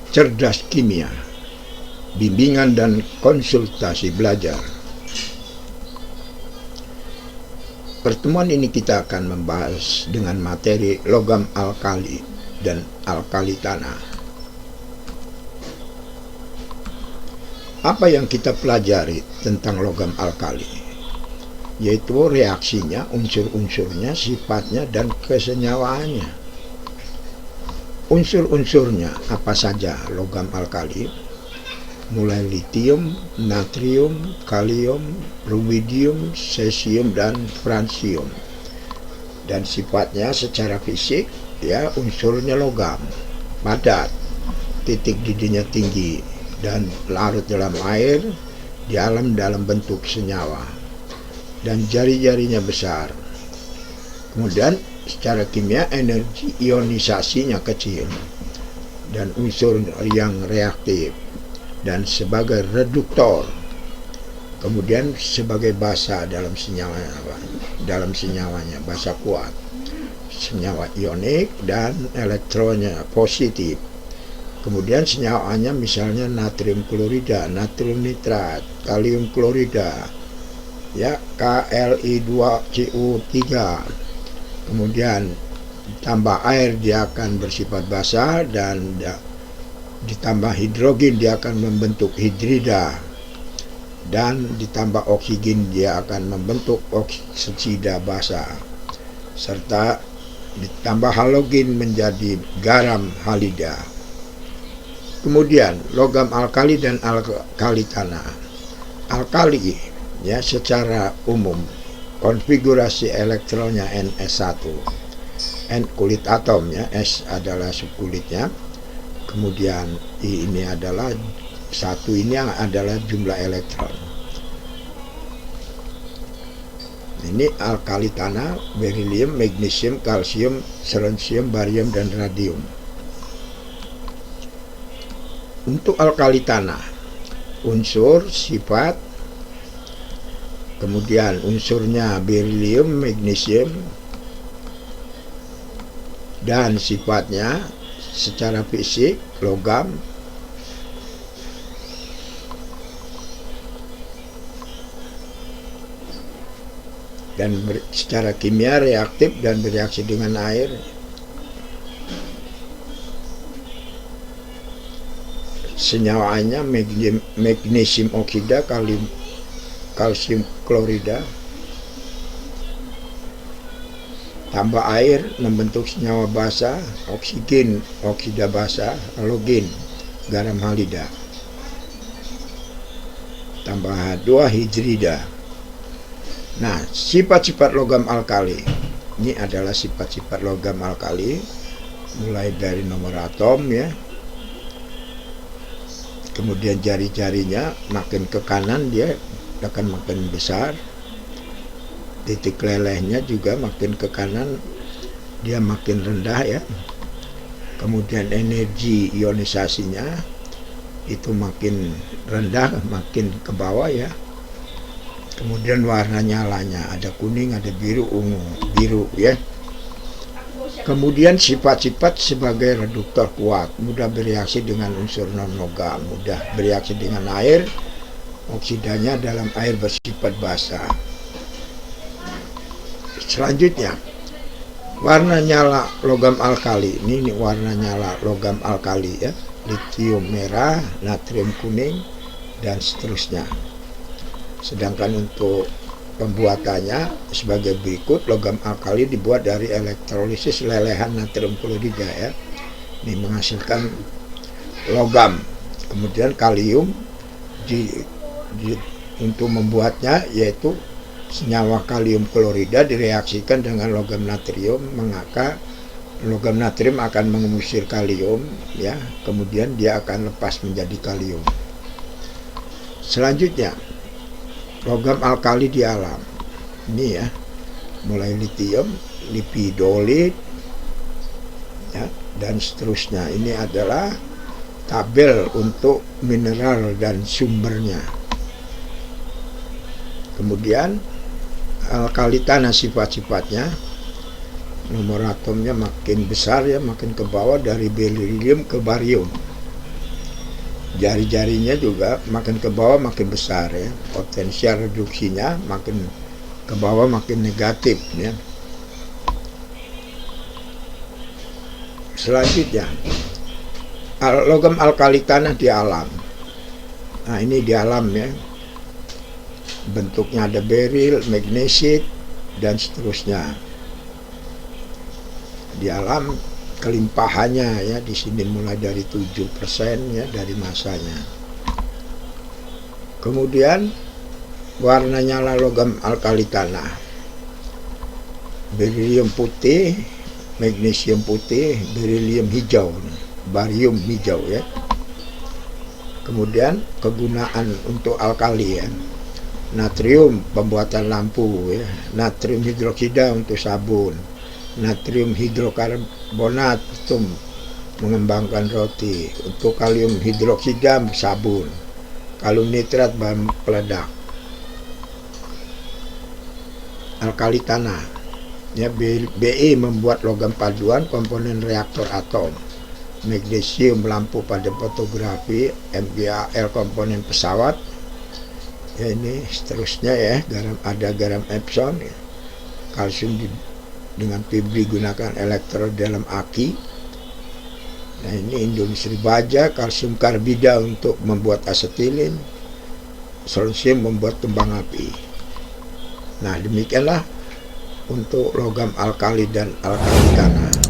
Cerdas Kimia, bimbingan dan konsultasi belajar. Pertemuan ini kita akan membahas dengan materi logam alkali dan alkali tanah. Apa yang kita pelajari tentang logam alkali? Yaitu reaksinya, unsur-unsurnya, sifatnya, dan kesenyawaannya. Unsur-unsurnya apa saja logam alkali? Mulai litium, natrium, kalium, rubidium, cesium, dan francium. Dan sifatnya secara fisik, ya, unsurnya logam, padat, titik didihnya tinggi, dan larut dalam air, di alam dalam bentuk senyawa, dan jari-jarinya besar. Kemudian secara kimia energi ionisasinya kecil, dan unsur yang reaktif, dan sebagai reduktor, kemudian sebagai basa dalam senyawanya, basa kuat, senyawa ionik dan elektronnya positif. Kemudian senyawanya misalnya natrium klorida, natrium nitrat, kalium klorida, ya, Kli2CO3. Kemudian ditambah air dia akan bersifat basa, dan ditambah hidrogen dia akan membentuk hidrida, dan ditambah oksigen dia akan membentuk oksida basa, serta ditambah halogen menjadi garam halida. Kemudian logam alkali dan alkali tanah. Alkali, ya, secara umum konfigurasi elektronnya Ns1, N kulit atomnya, S adalah subkulitnya, kemudian I ini adalah satu, ini yang adalah jumlah elektron. Ini alkali tanah: berilium, magnesium, kalsium, strontium, barium, dan radium. Untuk alkali tanah, unsur, sifat, kemudian unsurnya berilium, magnesium, dan sifatnya secara fisik logam, dan secara kimia reaktif dan bereaksi dengan air. Senyawaannya magnesium oksida, kalsium klorida, tambah air membentuk senyawa basa, oksigen, oksida basa, halogen, garam halida, tambah H2 hidrida. Nah, sifat-sifat logam alkali ini adalah sifat-sifat logam alkali, mulai dari nomor atom, ya, kemudian jari-jarinya makin ke kanan dia akan makin besar, titik lelehnya juga makin ke kanan dia makin rendah, ya. Kemudian energi ionisasinya itu makin rendah, makin ke bawah, ya. Kemudian warna nyalanya ada kuning, ada biru, ungu, biru, ya. Kemudian sifat-sifat sebagai reduktor kuat, mudah bereaksi dengan unsur non-logam, mudah bereaksi dengan air, oksidanya dalam air bersifat basa. Selanjutnya, warna nyala logam alkali. Ini warna nyala logam alkali, ya. Litium merah, natrium kuning, dan seterusnya. Sedangkan untuk pembuatannya sebagai berikut: logam alkali dibuat dari elektrolisis lelehan natrium klorida, ya. Ini menghasilkan logam. Kemudian kalium untuk membuatnya, yaitu senyawa kalium klorida direaksikan dengan logam natrium, maka logam natrium akan mengusir kalium, ya. Kemudian dia akan lepas menjadi kalium. Selanjutnya, logam alkali di alam. Ini, ya, mulai litium, lipidolit, ya, dan seterusnya. Ini adalah tabel untuk mineral dan sumbernya. Kemudian alkali tanah, sifat-sifatnya, nomor atomnya makin besar, ya, makin ke bawah, dari berilium ke barium. jari-jarinya juga makin ke bawah makin besar ya, potensial reduksinya makin ke bawah makin negatif ya. Selanjutnya logam alkali tanah di alam. Nah ini di alam ya, bentuknya ada beril, magnesit dan seterusnya. Di alam kelimpahannya ya, di sini mulai dari 7% ya dari masanya. Kemudian warnanya logam alkali tanah, berilium putih, magnesium putih, berilium hijau, barium hijau ya. Kemudian kegunaan untuk alkali ya, natrium pembuatan lampu ya, natrium hidroksida untuk sabun, natrium hidrokarbonat untuk mengembangkan roti, untuk kalium hidroksida sabun, kalium nitrat bahan peledak. Alkali tanah ya, Be membuat logam paduan komponen reaktor atom, magnesium lampu pada fotografi, MgAl komponen pesawat ya, ini seterusnya ya. Garam, ada garam Epsom ya. Kalsium dengan fibri gunakan elektrod dalam aki. Nah ini industri baja, kalsium karbida untuk membuat asetilin, solsium membuat kembang api. Nah demikianlah untuk logam alkali dan alkali tanah.